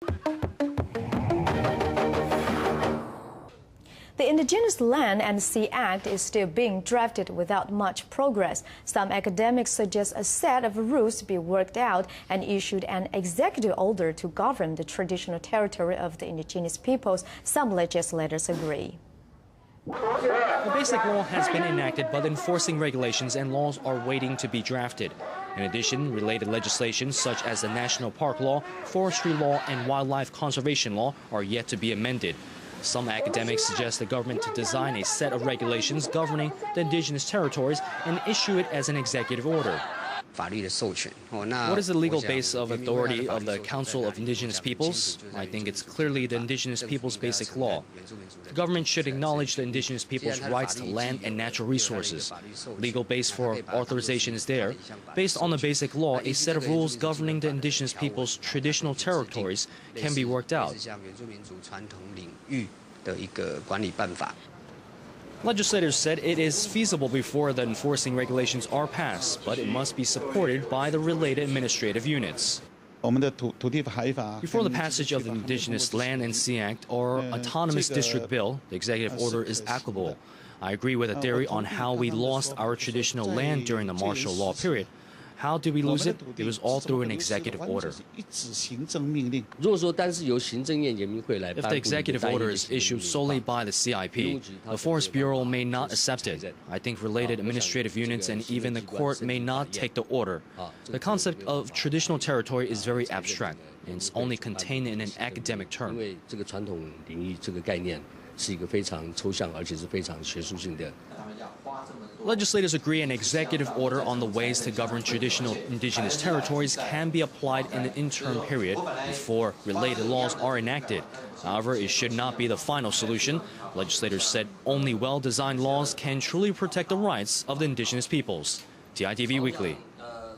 The Indigenous Land and Sea Act is still being drafted without much progress. Some academics suggest a set of rules be worked out and issued an executive order to govern the traditional territory of the indigenous peoples. Some legislators agree. The basic law has been enacted, but enforcing regulations and laws are waiting to be drafted. In addition, related legislation such as the National Park Law, Forestry Law, and Wildlife Conservation Law are yet to be amended. Some academics suggest the government to design a set of regulations governing the indigenous territories and issue it as an executive order. What is the legal base of authority of the Council of Indigenous Peoples? I think it's clearly the Indigenous Peoples Basic Law. The government should acknowledge the Indigenous peoples' rights to land and natural resources. Legal base for authorization is there. Based on the Basic Law, a set of rules governing the Indigenous peoples' traditional territories can be worked out. Legislators said it is feasible before the enforcing regulations are passed, but it must be supported by the related administrative units. Before the passage of the Indigenous Land and Sea Act or Autonomous District Bill, the executive order is applicable. I agree with the theory on how we lost our traditional land during the martial law period. How did we lose it? It was all through an executive order. If the executive order is issued solely by the CIP, the Forest Bureau may not accept it. I think related administrative units and even the court may not take the order. The concept of traditional territory is very abstract, and it's only contained in an academic term. Legislators agree an executive order on the ways to govern traditional indigenous territories can be applied in an interim period before related laws are enacted. However, it should not be the final solution. Legislators said only well-designed laws can truly protect the rights of the indigenous peoples. TITV Weekly.